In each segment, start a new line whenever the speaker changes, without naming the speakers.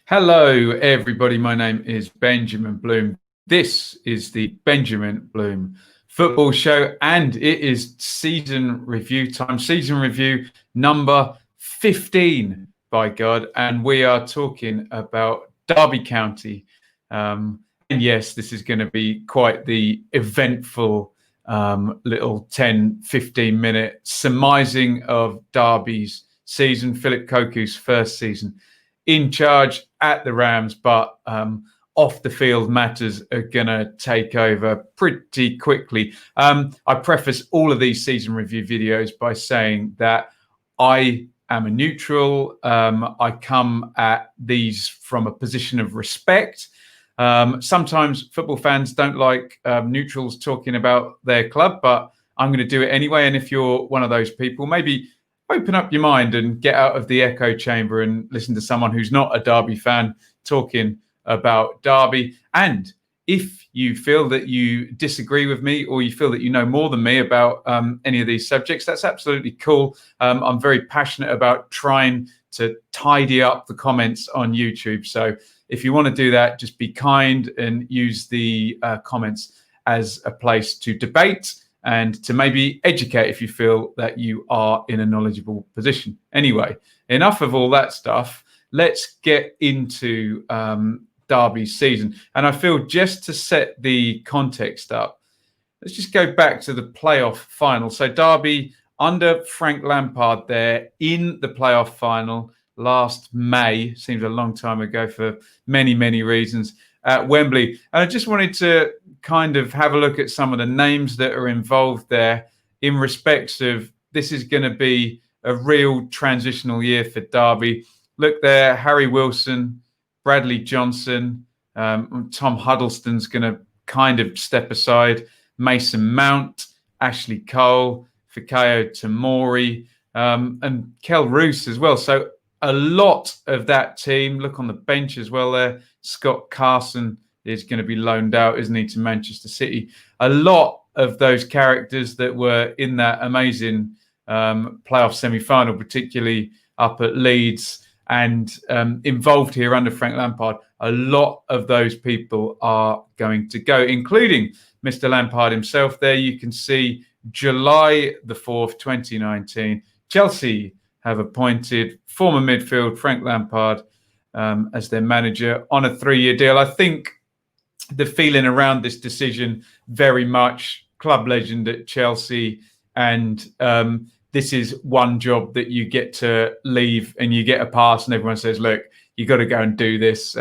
Hello, everybody. My name is Benjamin Bloom. This is the Benjamin Bloom Football Show, and it is season review time. Season review number 15, by God. And we are talking about Derby County. And yes, this is going to be quite the eventful little 10, 15-minute surmising of Derby's season, Philip Koku's first season in charge at the Rams, but off the field matters are going to take over pretty quickly. I preface all of these season review videos by saying that I am a neutral. I come at these from a position of respect. Sometimes football fans don't like neutrals talking about their club, but I'm going to do it anyway. And if you're one of those people, maybe open up your mind and get out of the echo chamber and listen to someone who's not a Derby fan talking about Derby. And if you feel that you disagree with me or you feel that you know more than me about any of these subjects, that's absolutely cool. I'm very passionate about trying to tidy up the comments on YouTube. So if you want to do that, just be kind and use the comments as a place to debate and to maybe educate if you feel that you are in a knowledgeable position. Anyway, enough of all that stuff. Let's get into Derby's season. And I feel just to set the context up, let's just go back to the playoff final. So Derby under Frank Lampard there in the playoff final last May, seems a long time ago for many, many reasons, at Wembley. And I just wanted to kind of have a look at some of the names that are involved there in respects of this is going to be a real transitional year for Derby. Look there, Harry Wilson, Bradley Johnson, Tom Huddleston's going to kind of step aside, Mason Mount, Ashley Cole, Fikayo Tomori, and Kel Roos as well. So a lot of that team. Look on the bench as well there. Scott Carson is going to be loaned out, isn't he, to Manchester City. A lot of those characters that were in that amazing playoff semi-final, particularly up at Leeds and involved here under Frank Lampard, a lot of those people are going to go, including Mr. Lampard himself. There you can see July the 4th, 2019. Chelsea have appointed former midfield Frank Lampard as their manager on a 3-year deal. I think the feeling around this decision, very much club legend at Chelsea, and this is one job that you get to leave and you get a pass and everyone says, look, you got to go and do this.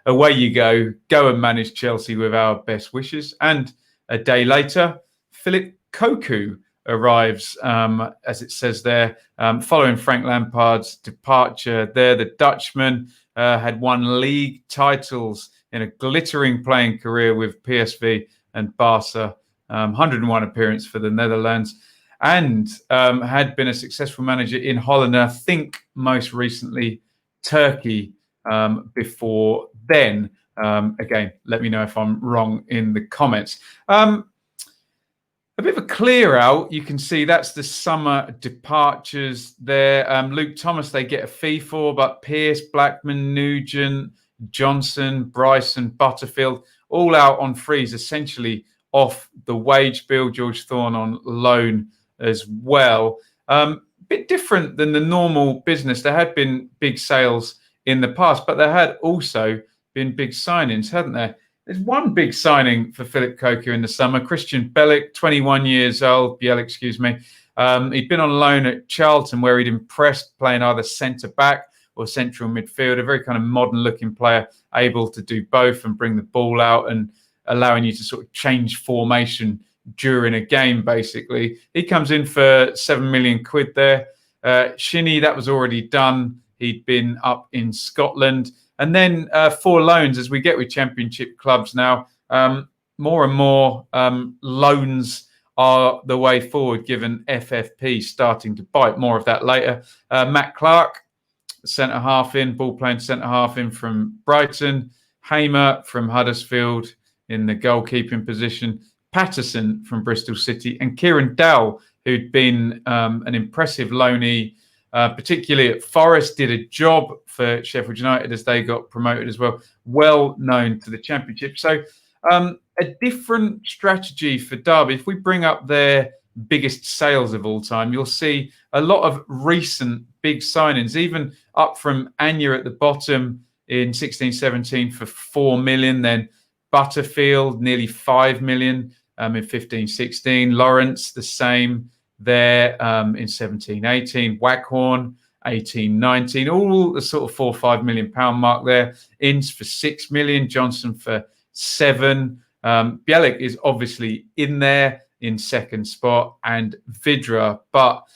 Away you go and manage Chelsea with our best wishes. And a day later, Philip Koku arrives, as it says there, following Frank Lampard's departure there. The Dutchman had won league titles in a glittering playing career with PSV and Barca, 101 appearance for the Netherlands, and had been a successful manager in Holland, and I think most recently Turkey before then. Again, let me know if I'm wrong in the comments. A bit of a clear out. You can see that's the summer departures there. Luke Thomas, they get a fee for, but Pearce, Blackman, Nugent, Johnson, Bryson, Butterfield, all out on frees, essentially off the wage bill. George Thorne on loan as well. Bit different than the normal business. There had been big sales in the past, but there had also been big signings, hadn't there? There's one big signing for Philip Koku in the summer. Christian Bellick, 21 years old. Bellick, excuse me. He'd been on loan at Charlton, where he'd impressed playing either centre-back or central midfield. A very kind of modern-looking player, able to do both and bring the ball out and allowing you to sort of change formation during a game, basically. He comes in for 7 million quid there. Shinnie, that was already done. He'd been up in Scotland. And then 4 loans, as we get with championship clubs now. More and more loans are the way forward, given FFP starting to bite. More of that later. Matt Clark, centre-half in, ball-playing centre-half in from Brighton. Hamer from Huddersfield in the goalkeeping position. Patterson from Bristol City. And Kieran Dowell, who'd been an impressive loanee particularly at Forest, did a job for Sheffield United as they got promoted as well. Well known to the Championship. So a different strategy for Derby. If we bring up their biggest sales of all time, you'll see a lot of recent big signings, even up from Anya at the bottom in 16-17 for 4 million, then Butterfield nearly 5 million in 15-16, Lawrence the same there in 17-18, Waghorn 18-19, all the sort of £4 or £5 million mark there. Ince for 6 million, Johnson for 7. Bellick is obviously in there in second spot, and Vidra, but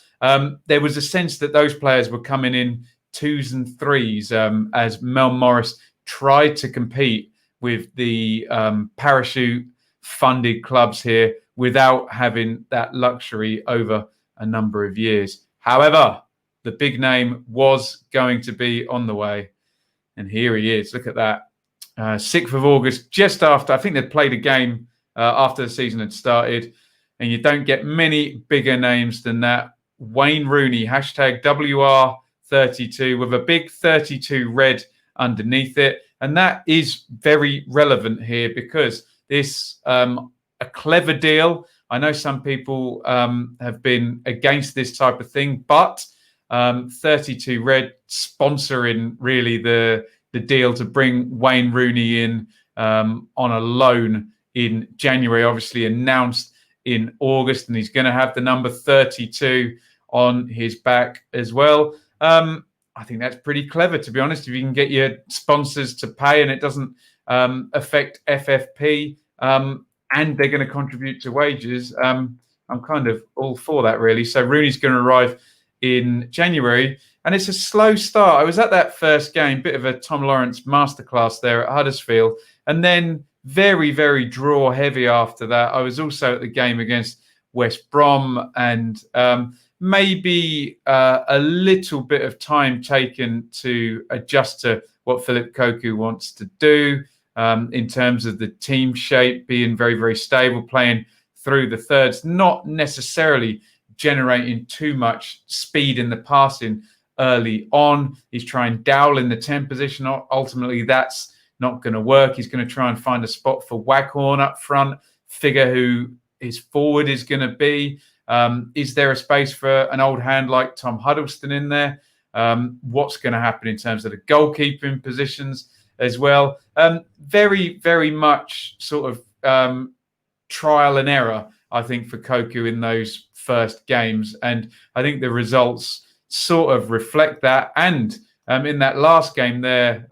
there was a sense that those players were coming in 2s and 3s as Mel Morris tried to compete with the parachute funded clubs here without having that luxury over a number of years. However, the big name was going to be on the way, and here he is. Look at that. 6th of August, just after, I think they'd played a game after the season had started, and you don't get many bigger names than that. Wayne Rooney, hashtag WR32, with a big 32 red underneath it. And that is very relevant here because this a clever deal. I know some people have been against this type of thing, but 32 red sponsoring really the deal to bring Wayne Rooney in on a loan in January, obviously announced in August, and he's going to have the number 32 on his back as well. I think that's pretty clever, to be honest, if you can get your sponsors to pay and it doesn't affect FFP and they're going to contribute to wages. I'm kind of all for that, really. So Rooney's going to arrive in January, and it's a slow start. I was at that first game, bit of a Tom Lawrence masterclass there at Huddersfield, and then very, very draw heavy after that. I was also at the game against West Brom, and maybe a little bit of time taken to adjust to what Philip Cocu wants to do in terms of the team shape, being very, very stable, playing through the thirds, not necessarily generating too much speed in the passing early on. He's trying Dowell in the 10 position. Ultimately, that's not going to work. He's going to try and find a spot for Waghorn up front, figure who his forward is going to be. Is there a space for an old hand like Tom Huddleston in there? What's going to happen in terms of the goalkeeping positions as well? Very, very much sort of trial and error, I think, for Cocu in those first games. And I think the results sort of reflect that. And in that last game there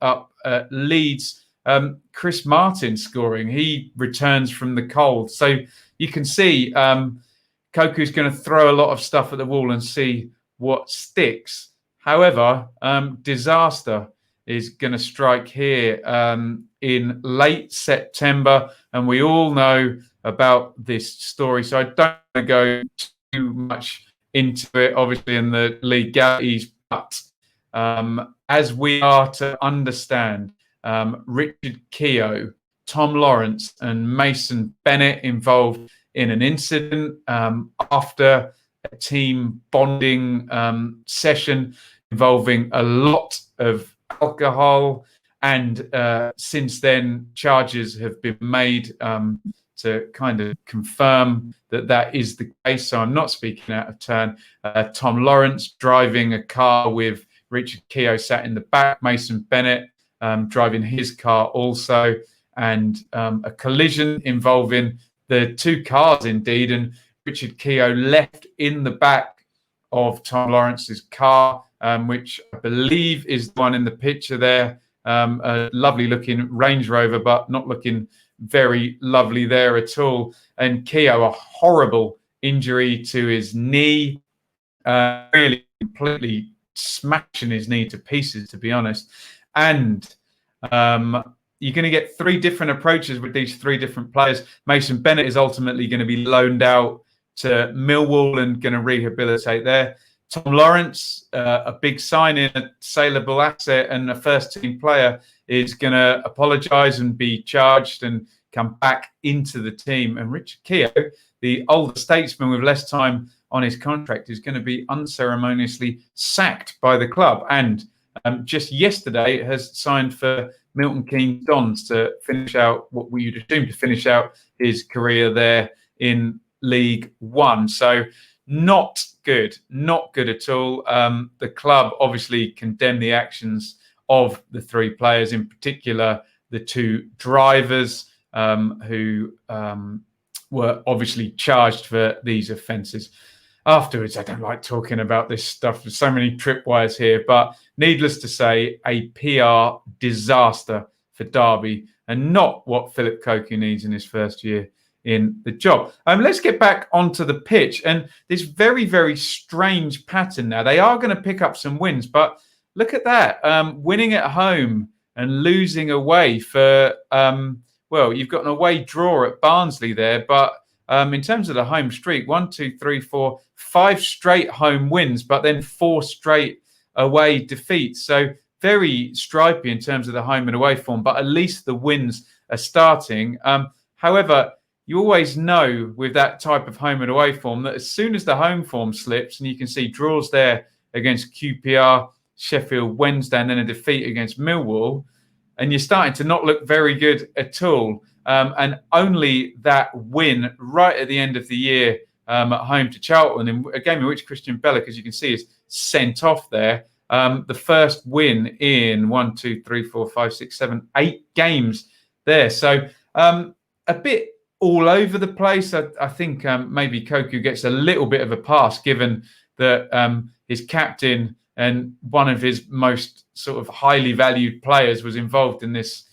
up at Leeds, Chris Martin scoring. He returns from the cold. So you can see Cocu's going to throw a lot of stuff at the wall and see what sticks. However, disaster is going to strike here in late September. And we all know about this story. So I don't want to go too much into it, obviously, in the legalities. But as we are to understand, Richard Keogh, Tom Lawrence and Mason Bennett involved in an incident after a team bonding session involving a lot of alcohol. And since then, charges have been made to kind of confirm that that is the case. So I'm not speaking out of turn. Tom Lawrence driving a car with Richard Keogh sat in the back, Mason Bennett driving his car also, and a collision involving the two cars indeed, and Richard Keogh left in the back of Tom Lawrence's car, which I believe is the one in the picture there, a lovely looking Range Rover, but not looking very lovely there at all. And Keogh, a horrible injury to his knee, really completely smashing his knee to pieces, to be honest. And you're going to get three different approaches with these three different players. Mason Bennett is ultimately going to be loaned out to Millwall and going to rehabilitate there. Tom Lawrence, a big signing, a saleable asset and a first-team player, is going to apologise and be charged and come back into the team. And Richard Keogh, the older statesman with less time on his contract is going to be unceremoniously sacked by the club. And just yesterday has signed for Milton Keynes Dons to finish out what we would assume to finish out his career there in League One. So not good at all. The club obviously condemned the actions of the three players, in particular the two drivers who were obviously charged for these offences. Afterwards, I don't like talking about this stuff. There's so many tripwires here, but needless to say, a PR disaster for Derby and not what Philip Cocu needs in his first year in the job. Let's get back onto the pitch and this very, very strange pattern now. They are going to pick up some wins, but look at that. Winning at home and losing away for, well, you've got an away draw at Barnsley there, but in terms of the home streak, 1, 2, 3, 4, 5 straight home wins, but then 4 straight away defeats. So very stripy in terms of the home and away form, but at least the wins are starting. However, you always know with that type of home and away form that as soon as the home form slips, and you can see draws there against QPR, Sheffield Wednesday, and then a defeat against Millwall, and you're starting to not look very good at all. And only that win right at the end of the year at home to Charlton, in a game in which Christian Bellick, as you can see, is sent off there. The first win in 1, 2, 3, 4, 5, 6, 7, 8 games there. So a bit all over the place. I think maybe Cocu gets a little bit of a pass given that his captain and one of his most sort of highly valued players was involved in this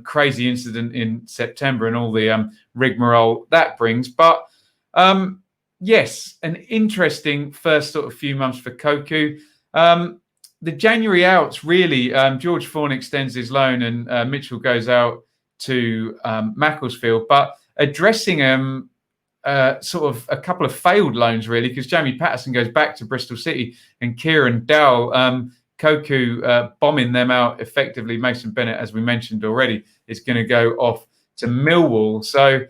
crazy incident in September and all the rigmarole that brings. But yes, an interesting first sort of few months for Cocu. The January outs, really, George Fawn extends his loan and Mitchell goes out to Macclesfield, but addressing sort of a couple of failed loans, really, because Jamie Patterson goes back to Bristol City and Kieran Dowell, Cocu bombing them out effectively. Mason Bennett, as we mentioned already, is going to go off to Millwall. So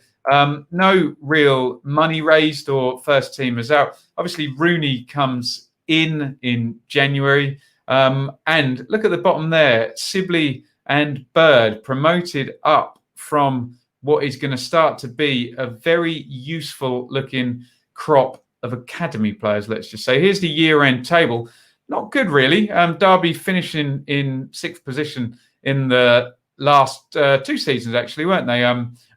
no real money raised or first teamers out. Obviously, Rooney comes in January. And look at the bottom there. Sibley and Bird promoted up from what is going to start to be a very useful looking crop of academy players, let's just say. Here's the year-end table. Not good, really. Derby finishing in 6th position in the last 2 seasons, actually, weren't they?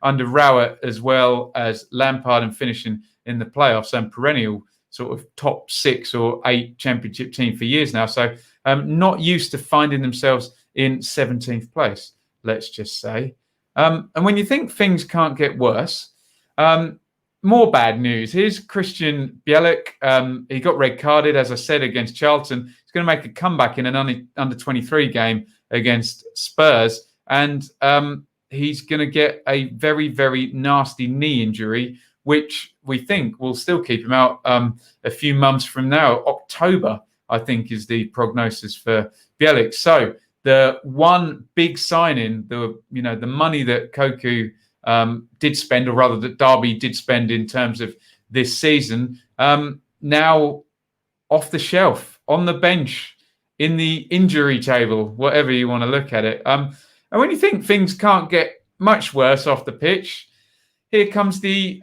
Under Rowett as well as Lampard, and finishing in the playoffs, and perennial sort of top 6 or 8 championship team for years now. So not used to finding themselves in 17th place, let's just say. And when you think things can't get worse, more bad news. Here's Christian Bellick. He got red carded, as I said, against Charlton. He's going to make a comeback in an under 23 game against Spurs. And he's going to get a very, very nasty knee injury, which we think will still keep him out a few months from now. October, I think, is the prognosis for Bellick. So the one big signing, the money that Cocu did spend, or rather that Derby did spend in terms of this season, now off the shelf, on the bench, in the injury table, whatever you want to look at it. And when you think things can't get much worse off the pitch, here comes the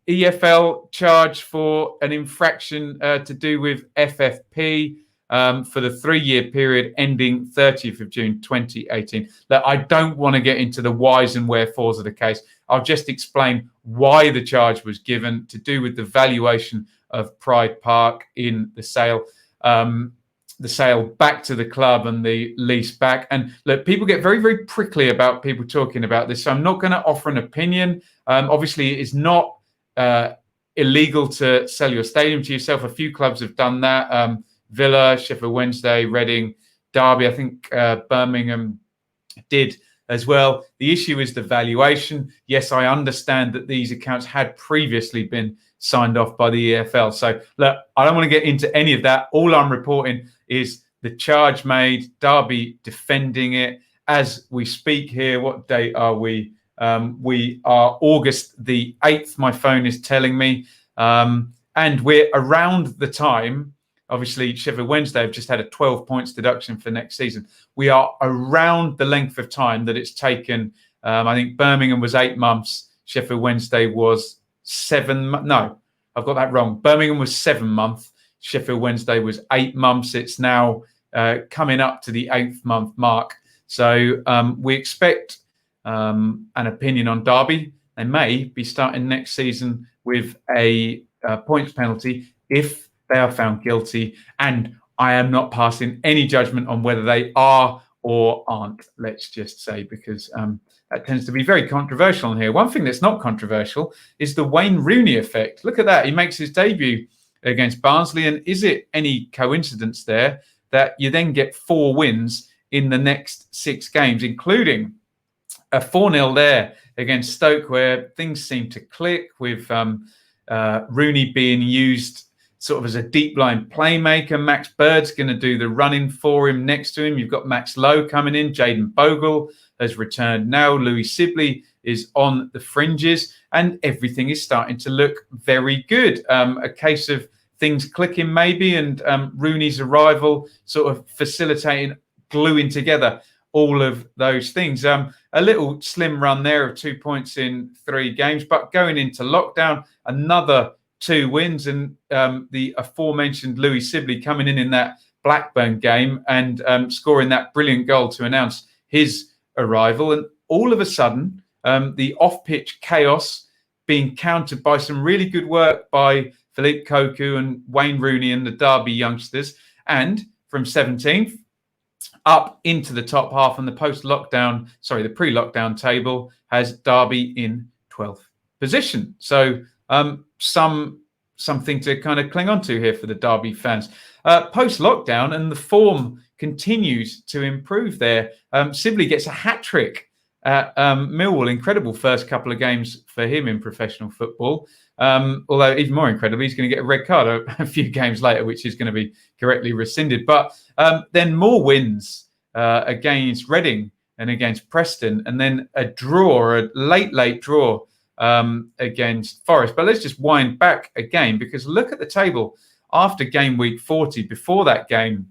EFL charge for an infraction to do with FFP for the 3-year period ending 30th of June 2018. Look, I don't want to get into the whys and wherefores of the case. I'll just explain why the charge was given, to do with the valuation of Pride Park in the sale back to the club and the lease back. And look, people get very, very prickly about people talking about this. So I'm not going to offer an opinion. Obviously, it is not illegal to sell your stadium to yourself. A few clubs have done that. Villa, Sheffield Wednesday, Reading, Derby, I think Birmingham did as well. The issue is the valuation. Yes, I understand that these accounts had previously been signed off by the EFL. So look, I don't want to get into any of that. All I'm reporting is the charge made, Derby defending it as we speak here. What date are we? We are August the 8th, my phone is telling me. And we're around the time, obviously, Sheffield Wednesday have just had a 12 points deduction for next season. We are around the length of time that it's taken. I think Birmingham was 8 months. Sheffield Wednesday was 7. No, I've got that wrong. Birmingham was 7 months. Sheffield Wednesday was 8 months. It's now coming up to the 8th month mark. So we expect an opinion on Derby. They may be starting next season with a points penalty if they are found guilty. And I am not passing any judgment on whether they are or aren't, let's just say, because that tends to be very controversial in here. One thing that's not controversial is the Wayne Rooney effect. Look at that. He makes his debut against Barnsley. And is it any coincidence there that you then get 4 wins in the next 6 games, including a 4-0 there against Stoke, where things seem to click with Rooney being used sort of as a deep line playmaker. Max Bird's going to do the running for him next to him. You've got Max Lowe coming in. Jayden Bogle has returned now. Louis Sibley is on the fringes, and everything is starting to look very good. A case of things clicking maybe, and Rooney's arrival sort of facilitating, gluing together all of those things. A little slim run there of 2 points in 3 games, but going into lockdown, another 2 wins, and the aforementioned Louis Sibley coming in that Blackburn game and scoring that brilliant goal to announce his arrival. And all of a sudden, the off-pitch chaos being countered by some really good work by Philippe Cocu and Wayne Rooney and the Derby youngsters. And from 17th up into the top half on the the pre-lockdown table has Derby in 12th position. So something to kind of cling on to here for the Derby fans. Post-lockdown, and the form continues to improve there. Sibley gets a hat-trick at Millwall. Incredible first couple of games for him in professional football. Although even more incredible, he's going to get a red card a few games later, which is going to be correctly rescinded. But then more wins against Reading and against Preston, and then a late draw against Forest. But let's just wind back again, because look at the table after game week 40, before that game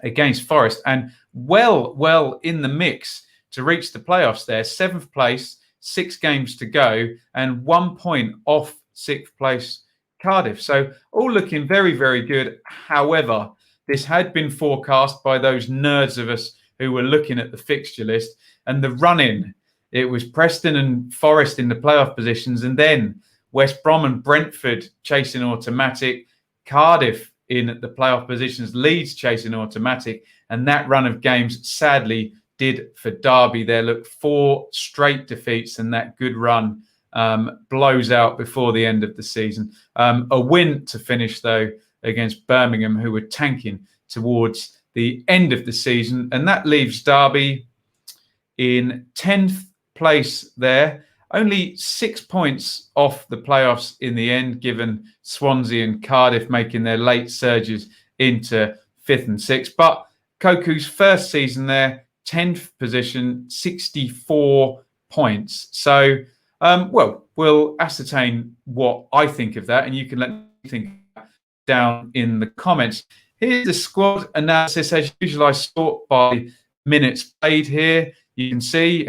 against Forest, and well in the mix to reach the playoffs there. 7th place, 6 games to go, and 1 point off 6th place Cardiff. So all looking very, very good. However, this had been forecast by those nerds of us who were looking at the fixture list, and the run-in, it was Preston and Forest in the playoff positions, and then West Brom and Brentford chasing automatic, Cardiff in the playoff positions, Leeds chasing automatic, and that run of games sadly did for Derby. There look 4 straight defeats, and that good run blows out before the end of the season. A win to finish, though, against Birmingham, who were tanking towards the end of the season, and that leaves Derby in 10th place there. Only 6 points off the playoffs in the end, given Swansea and Cardiff making their late surges into 5th and 6th. But Koku's first season there, 10th position, 64 points. So, we'll ascertain what I think of that, and you can let me think down in the comments. Here's the squad analysis, as usual. I sort by minutes played here. You can see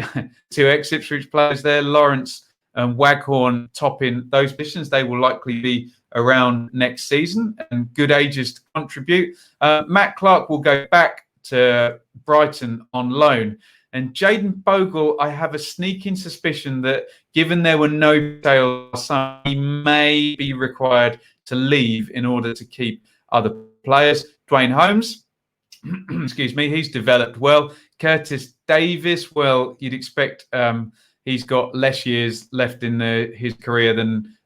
2 ex-Ipswich players there, Lawrence and Waghorn topping those positions. They will likely be around next season and good ages to contribute. Matt Clark will go back to Brighton on loan. And Jayden Bogle, I have a sneaking suspicion that given there were no sales, he may be required to leave in order to keep other players. Dwayne Holmes, excuse me, he's developed well. Curtis Davis, well, you'd expect he's got less years left in his career than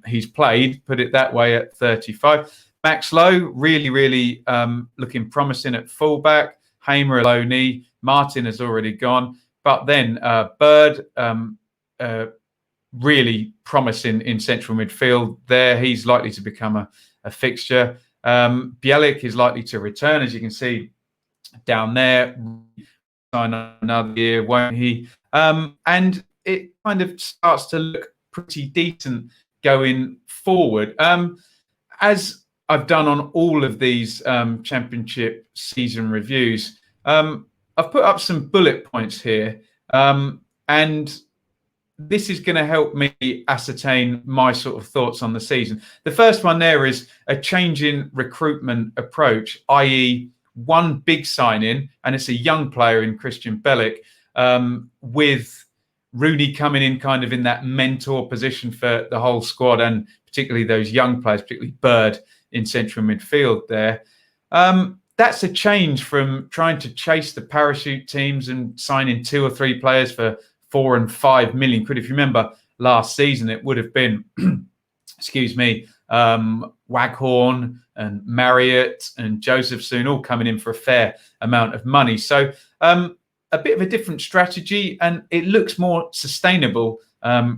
he's played, put it that way, at 35. Max Lowe, really looking promising at fullback. Hamer, low knee. Martin has already gone. But then Bird, really promising in central midfield there. He's likely to become a fixture. Bellick is likely to return, as you can see down there. Sign another year, won't he? And it kind of starts to look pretty decent going forward. As I've done on all of these championship season reviews, I've put up some bullet points here, and this is going to help me ascertain my sort of thoughts on the season. The first one there is a change in recruitment approach, i.e. one big sign-in, and it's a young player in Christian Bellick, with Rooney coming in kind of in that mentor position for the whole squad, and particularly those young players, particularly Bird in central midfield there. That's a change from trying to chase the parachute teams and signing 2 or 3 players for 4 and 5 million quid. If you remember last season, it would have been, Waghorn and Marriott and Josephson all coming in for a fair amount of money. So a bit of a different strategy, and it looks more sustainable,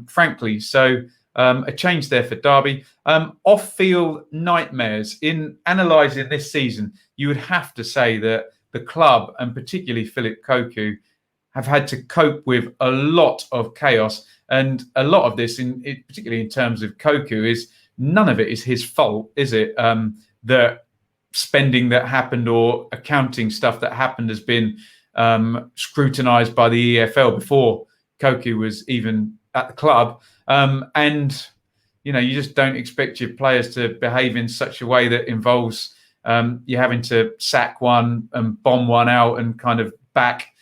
frankly. So a change there for Derby. Off-field nightmares. In analysing this season, you would have to say that the club, and particularly Philip Cocu, have had to cope with a lot of chaos. And a lot of this, particularly in terms of Cocu, is none of it is his fault, is it? The spending that happened or accounting stuff that happened has been scrutinised by the EFL before Cocu was even at the club. And, you know, you just don't expect your players to behave in such a way that involves you having to sack one and bomb one out and kind of back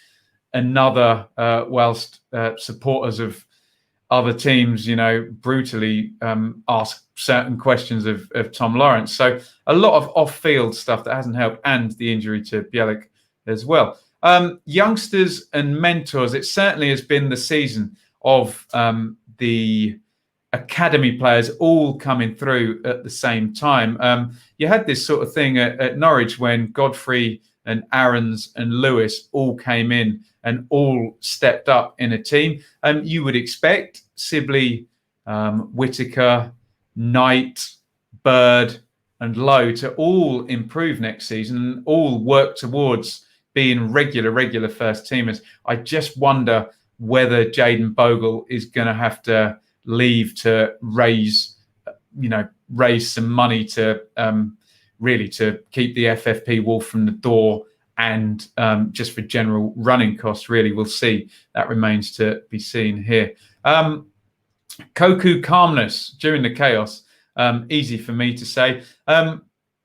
another whilst supporters of other teams, you know, brutally ask certain questions of Tom Lawrence. So a lot of off-field stuff that hasn't helped, and the injury to Bellick as well. Youngsters and mentors, it certainly has been the season of the academy players all coming through at the same time. You had this sort of thing at Norwich when Godfrey and Aarons and Lewis all came in and all stepped up in a team. You would expect Sibley, Whitaker, Knight, Bird and Lowe to all improve next season and all work towards being regular first teamers. I just wonder whether Jayden Bogle is going to have to leave to raise some money to really to keep the FFP wolf from the door, and just for general running costs. Really, we'll see. That remains to be seen here. Cocu calmness during the chaos. Easy for me to say.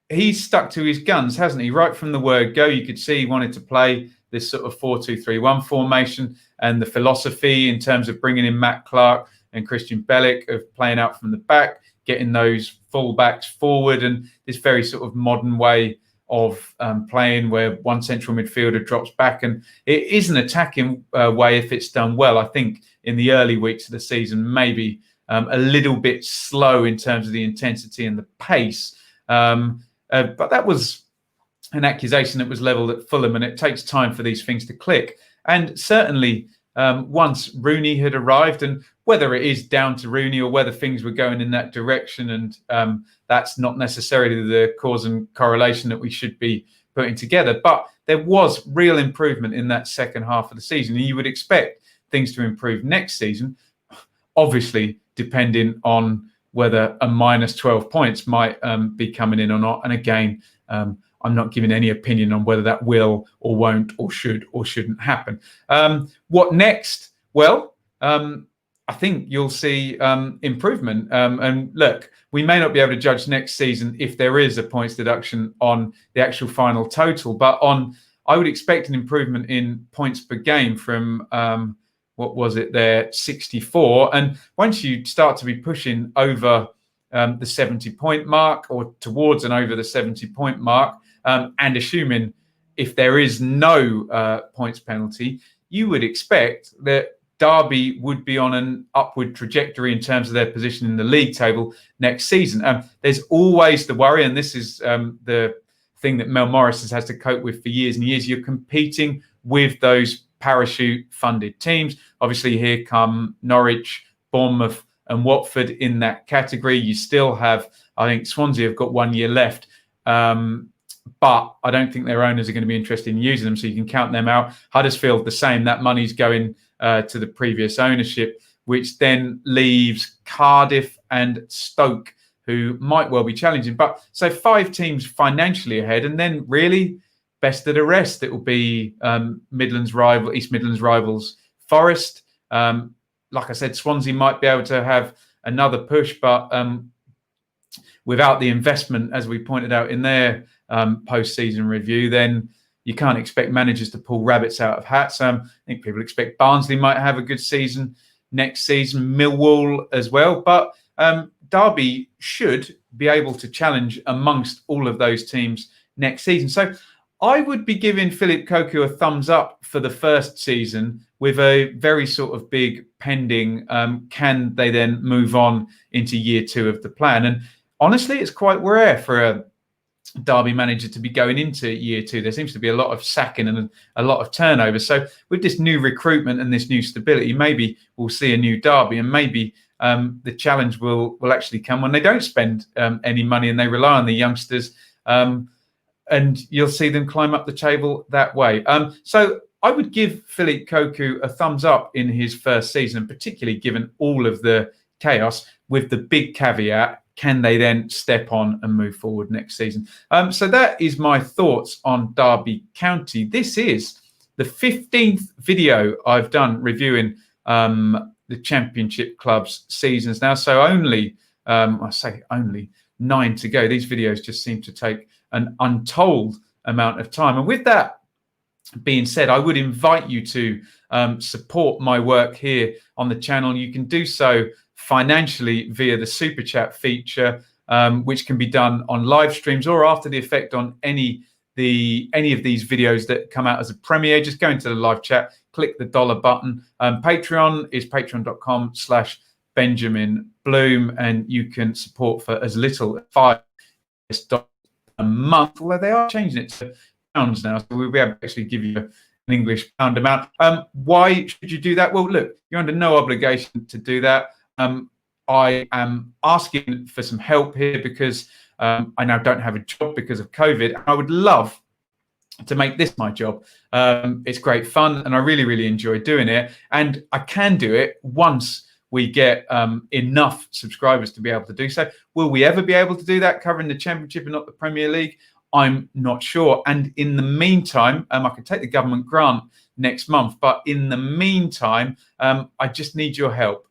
He's stuck to his guns, hasn't he? Right from the word go, you could see he wanted to play this sort of 4-2-3-1 formation, and the philosophy in terms of bringing in Matt Clark and Christian Bellick of playing out from the back, getting those full-backs forward, and this very sort of modern way of playing where one central midfielder drops back. And it is an attacking way if it's done well. I think in the early weeks of the season, maybe a little bit slow in terms of the intensity and the pace. But that was an accusation that was levelled at Fulham, and it takes time for these things to click. And certainly once Rooney had arrived, and whether it is down to Rooney or whether things were going in that direction, and that's not necessarily the cause and correlation that we should be putting together, but there was real improvement in that second half of the season. And you would expect things to improve next season, obviously depending on whether a minus 12 points might be coming in or not. And again, I'm not giving any opinion on whether that will or won't or should or shouldn't happen. What next? Well, I think you'll see improvement. And look, we may not be able to judge next season if there is a points deduction on the actual final total, but I would expect an improvement in points per game from what was it there, 64. And once you start to be pushing over the 70-point mark, or towards and over the 70-point mark, and assuming if there is no points penalty, you would expect that Derby would be on an upward trajectory in terms of their position in the league table next season. There's always the worry, and this is the thing that Mel Morris has to cope with for years and years. You're competing with those parachute-funded teams. Obviously, here come Norwich, Bournemouth and Watford in that category. You still have, I think Swansea have got 1 year left, but I don't think their owners are going to be interested in using them, so you can count them out. Huddersfield, the same. That money's going to the previous ownership, which then leaves Cardiff and Stoke, who might well be challenging. But so 5 teams financially ahead, and then really best of the rest. It will be East Midlands rivals Forest. Like I said, Swansea might be able to have another push, but without the investment, as we pointed out in their post-season review, then you can't expect managers to pull rabbits out of hats. I think people expect Barnsley might have a good season next season, Millwall as well. But Derby should be able to challenge amongst all of those teams next season. So I would be giving Philip Cocu a thumbs up for the first season, with a very sort of big pending. Can they then move on into year 2 of the plan? And honestly, it's quite rare for a Derby manager to be going into year 2. There seems to be a lot of sacking and a lot of turnover. So with this new recruitment and this new stability, maybe we'll see a new Derby, and maybe the challenge will actually come when they don't spend any money and they rely on the youngsters, and you'll see them climb up the table that way. So I would give Philippe Cocu a thumbs up in his first season, particularly given all of the chaos, with the big caveat: can they then step on and move forward next season? So that is my thoughts on Derby County. This is the 15th video I've done reviewing the Championship club's seasons now. So only, I say only 9 to go. These videos just seem to take an untold amount of time. And with that being said, I would invite you to support my work here on the channel. You can do so financially via the Super Chat feature, which can be done on live streams or after the effect on any of these videos that come out as a premiere. Just go into the live chat, click the dollar button. Patreon is patreon.com/Benjamin Bloom, and you can support for as little as $5 a month, although they are changing it to pounds now, so we'll be able to actually give you an English pound amount. Why should you do that? Well, look, you're under no obligation to do that. I am asking for some help here because I now don't have a job because of COVID. I would love to make this my job. It's great fun and I really, really enjoy doing it. And I can do it once we get enough subscribers to be able to do so. Will we ever be able to do that, covering the Championship and not the Premier League? I'm not sure. And in the meantime, I can take the government grant next month, but in the meantime, I just need your help.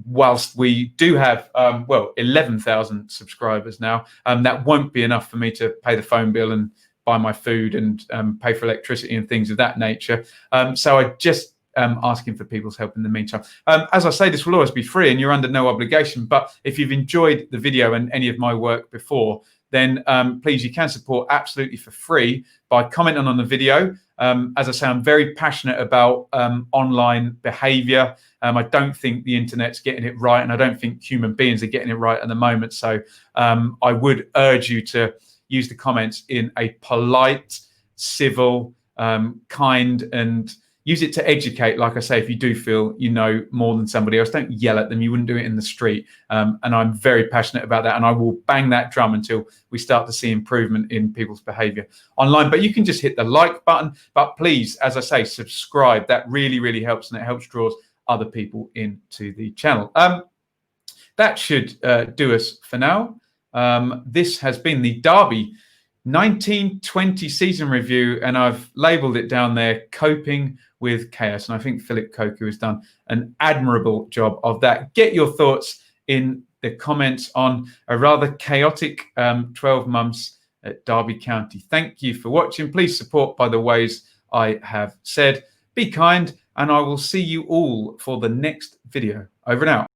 Whilst we do have, 11,000 subscribers now, that won't be enough for me to pay the phone bill and buy my food and pay for electricity and things of that nature. So I just asking for people's help in the meantime. As I say, this will always be free and you're under no obligation. But if you've enjoyed the video and any of my work before, then please, you can support absolutely for free by commenting on the video. As I say, I'm very passionate about online behavior. I don't think the internet's getting it right, and I don't think human beings are getting it right at the moment. So I would urge you to use the comments in a polite, civil, kind, and use it to educate. Like I say, if you do feel you know more than somebody else, don't yell at them. You wouldn't do it in the street. And I'm very passionate about that. And I will bang that drum until we start to see improvement in people's behavior online. But you can just hit the like button. But please, as I say, subscribe. That really, really helps. And it helps draw other people into the channel. That should do us for now. This has been the Derby 1920 season review, and I've labelled it down there, Coping with Chaos. And I think Philip Cocu has done an admirable job of that. Get your thoughts in the comments on a rather chaotic 12 months at Derby County. Thank you for watching. Please support by the ways I have said. Be kind, and I will see you all for the next video. Over and out.